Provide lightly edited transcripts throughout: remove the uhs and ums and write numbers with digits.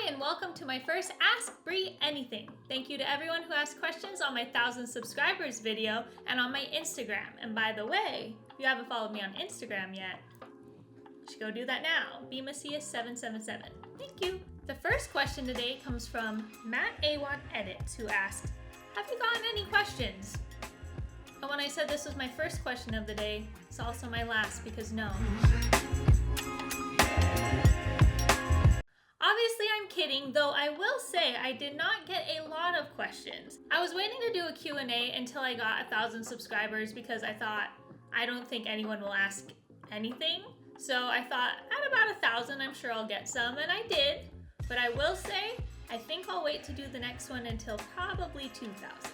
and welcome to my first Ask Bri Anything. Thank you to everyone who asked questions on my 1,000 subscribers video and on my Instagram. And by the way, if you haven't followed me on Instagram yet, you should go do that now. bmacias777. Thank you. The first question today comes from Matt A1 Edits, who asked, have you gotten any questions? And when I said this was my first question of the day, it's also my last because no. Obviously, I'm kidding, though I will say I did not get a lot of questions. I was waiting to do a Q&A until I got 1,000 subscribers because I thought, I don't think anyone will ask anything. So I thought, at about 1,000, I'm sure I'll get some, and I did. But I will say, I think I'll wait to do the next one until probably 2,000.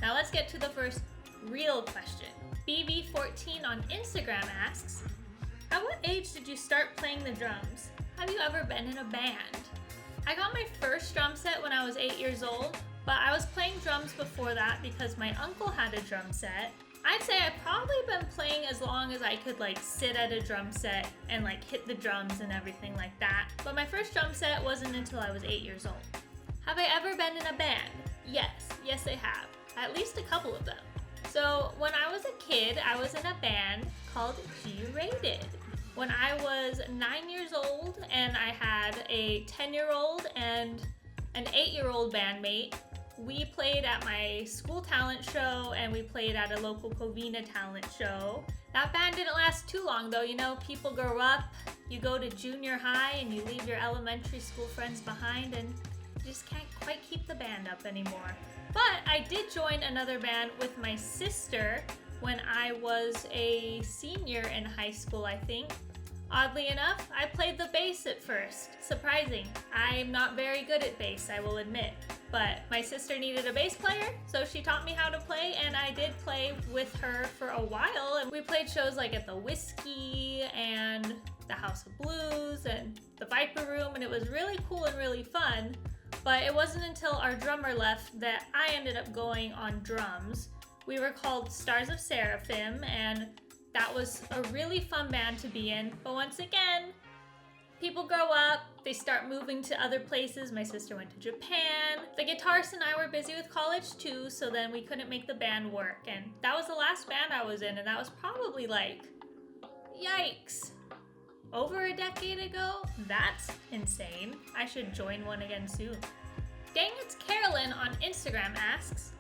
Now let's get to the first real question. BB14 on Instagram asks, at what age did you start playing the drums? Have you ever been in a band? I got my first drum set when I was 8 years old, but I was playing drums before that because my uncle had a drum set. I'd say I've probably been playing as long as I could sit at a drum set and hit the drums and everything like that. But my first drum set wasn't until I was 8 years old. Have I ever been in a band? Yes I have. At least a couple of them. So when I was a kid, I was in a band called G-Rated. When I was 9 years old and I had a 10-year-old and an 8-year-old bandmate, we played at my school talent show and we played at a local Covina talent show. That band didn't last too long though, people grow up, you go to junior high and you leave your elementary school friends behind and you just can't quite keep the band up anymore. But I did join another band with my sister when I was a senior in high school, I think. Oddly enough, I played the bass at first. Surprising. I'm not very good at bass, I will admit. But my sister needed a bass player, so she taught me how to play, and I did play with her for a while. And we played shows at the Whiskey and the House of Blues and the Viper Room, and it was really cool and really fun. But it wasn't until our drummer left that I ended up going on drums. We were called Stars of Seraphim, and that was a really fun band to be in. But once again, people grow up, they start moving to other places. My sister went to Japan. The guitarist and I were busy with college too, so then we couldn't make the band work. And that was the last band I was in, and that was probably yikes, over a decade ago? That's insane. I should join one again soon. Dang It's Carolyn on Instagram asks,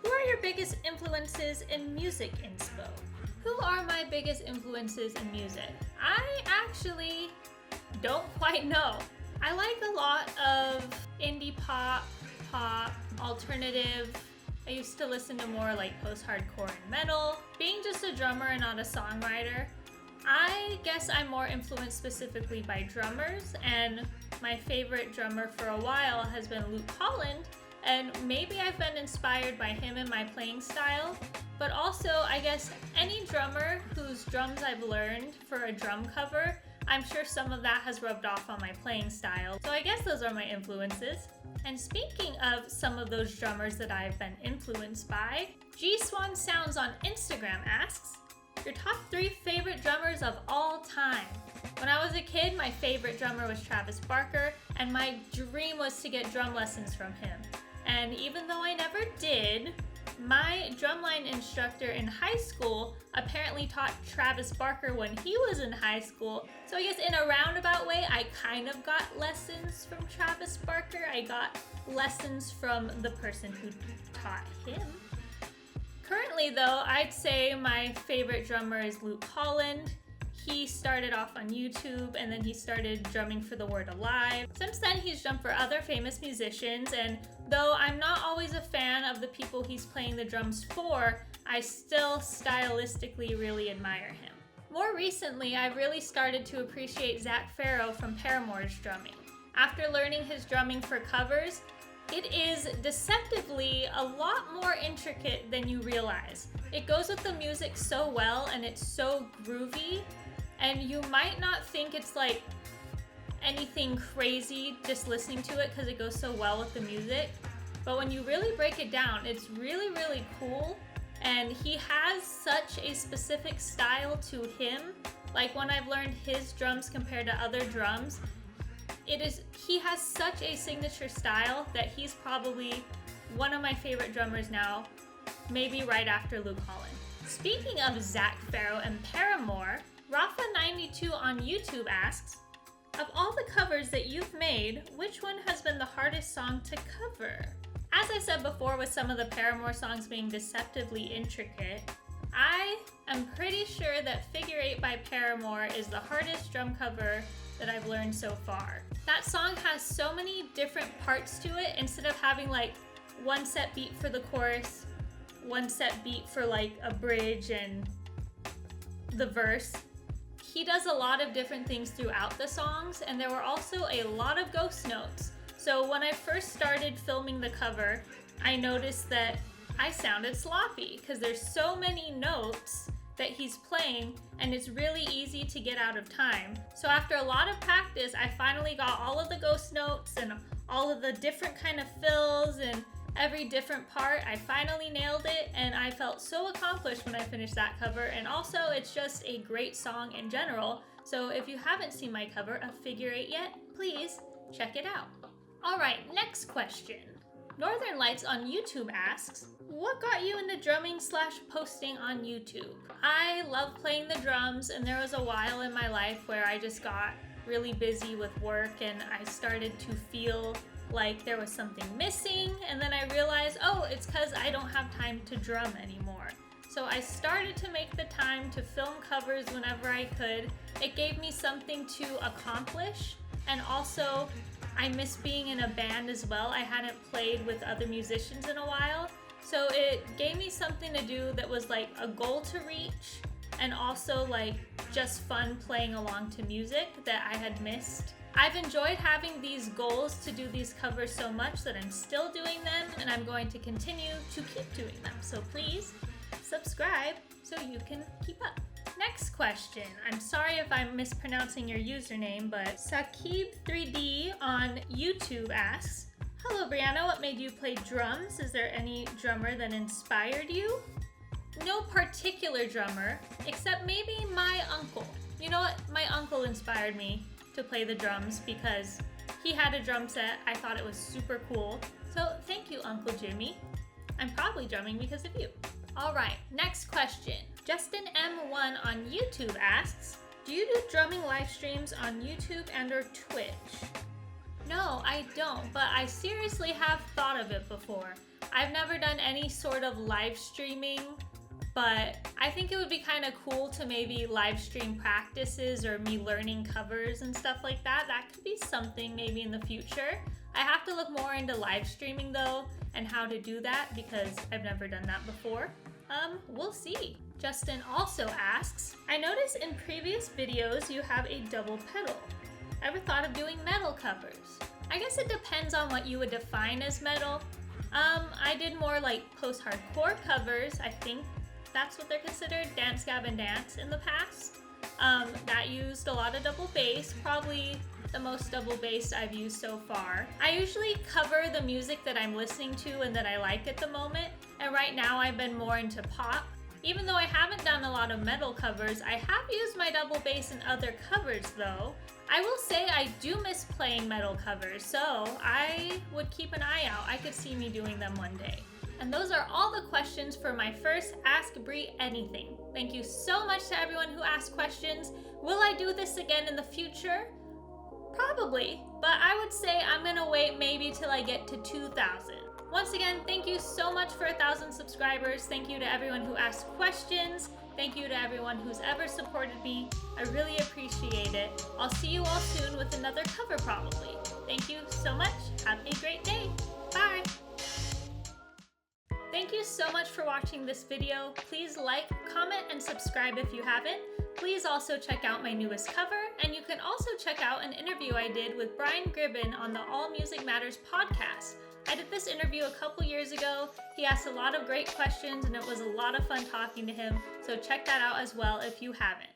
who are your biggest influences in music inspo? Who are my biggest influences in music? I actually don't quite know. I like a lot of indie pop, alternative. I used to listen to more post-hardcore and metal. Being just a drummer and not a songwriter, I guess I'm more influenced specifically by drummers, and my favorite drummer for a while has been Luke Holland, and maybe I've been inspired by him and my playing style, but also I guess any drummer whose drums I've learned for a drum cover, I'm sure some of that has rubbed off on my playing style. So I guess those are my influences. And speaking of some of those drummers that I've been influenced by, G Swan Sounds on Instagram asks, your top 3 favorite drummers of all time. When I was a kid, my favorite drummer was Travis Barker, and my dream was to get drum lessons from him. And even though I never did, my drumline instructor in high school apparently taught Travis Barker when he was in high school. So I guess in a roundabout way, I kind of got lessons from Travis Barker. I got lessons from the person who taught him. Currently though, I'd say my favorite drummer is Luke Holland. He started off on YouTube and then he started drumming for The Word Alive. Since then, he's drummed for other famous musicians, and though I'm not always a fan of the people he's playing the drums for, I still stylistically really admire him. More recently, I've really started to appreciate Zach Farrow from Paramore's drumming. After learning his drumming for covers, it is deceptively a lot more intricate than you realize. It goes with the music so well and it's so groovy, and you might not think it's anything crazy just listening to it because it goes so well with the music. But when you really break it down, it's really, really cool. And he has such a specific style to him. When I've learned his drums compared to other drums, He has such a signature style that he's probably one of my favorite drummers now, maybe right after Luke Holland. Speaking of Zac Farro and Paramore, Rafa92 on YouTube asks, of all the covers that you've made, which one has been the hardest song to cover? As I said before, with some of the Paramore songs being deceptively intricate, I am pretty sure that Figure 8 by Paramore is the hardest drum cover that I've learned so far. That song has so many different parts to it. Instead of having like one set beat for the chorus, one set beat for like a bridge and the verse, he does a lot of different things throughout the songs, and there were also a lot of ghost notes. So when I first started filming the cover, I noticed that I sounded sloppy because there's so many notes that he's playing, and it's really easy to get out of time. So after a lot of practice, I finally got all of the ghost notes and all of the different kind of fills and every different part. I finally nailed it, and I felt so accomplished when I finished that cover. And also, it's just a great song in general. So if you haven't seen my cover of Figure 8 yet, please check it out. All right, next question. Northern Lights on YouTube asks, what got you into drumming / posting on YouTube? I love playing the drums, and there was a while in my life where I just got really busy with work and I started to feel like there was something missing, and then I realized, oh, it's because I don't have time to drum anymore. So I started to make the time to film covers whenever I could. It gave me something to accomplish, and also I miss being in a band as well. I hadn't played with other musicians in a while, so it gave me something to do that was like a goal to reach, and also like just fun playing along to music that I had missed. I've enjoyed having these goals to do these covers so much that I'm still doing them, and I'm going to continue to keep doing them. So please subscribe so you can keep up. Next question. I'm sorry if I'm mispronouncing your username, but Saqib3D on YouTube asks, hello Briana, what made you play drums? Is there any drummer that inspired you? No particular drummer, except maybe my uncle. You know what? My uncle inspired me to play the drums because he had a drum set. I thought it was super cool. So thank you, Uncle Jimmy. I'm probably drumming because of you. All right, next question. Justin M1 on YouTube asks, do you do drumming live streams on YouTube and or Twitch? No, I don't, but I seriously have thought of it before. I've never done any sort of live streaming, but I think it would be kind of cool to maybe live stream practices or me learning covers and stuff like that. That could be something maybe in the future. I have to look more into live streaming though and how to do that because I've never done that before. We'll see. Justin also asks, I noticed in previous videos you have a double pedal. Ever thought of doing metal covers? I guess it depends on what you would define as metal. I did more like post-hardcore covers. I think that's what they're considered, Dance Gavin Dance in the past. That used a lot of double bass, probably the most double bass I've used so far. I usually cover the music that I'm listening to and that I like at the moment, and right now I've been more into pop. Even though I haven't done a lot of metal covers, I have used my double bass in other covers though. I will say I do miss playing metal covers, so I would keep an eye out. I could see me doing them one day. And those are all the questions for my first Ask Bri Anything. Thank you so much to everyone who asked questions. Will I do this again in the future? Probably, but I would say I'm gonna wait maybe till I get to 2,000. Once again, thank you so much for 1,000 subscribers. Thank you to everyone who asked questions. Thank you to everyone who's ever supported me. I really appreciate it. I'll see you all soon with another cover probably. Thank you so much. Have a great day. Bye. Thank you so much for watching this video. Please like, comment, and subscribe if you haven't. Please also check out my newest cover, and you can also check out an interview I did with Brian Gribbin on the All Music Matters podcast. I did this interview a couple years ago. He asked a lot of great questions, and it was a lot of fun talking to him, so check that out as well if you haven't.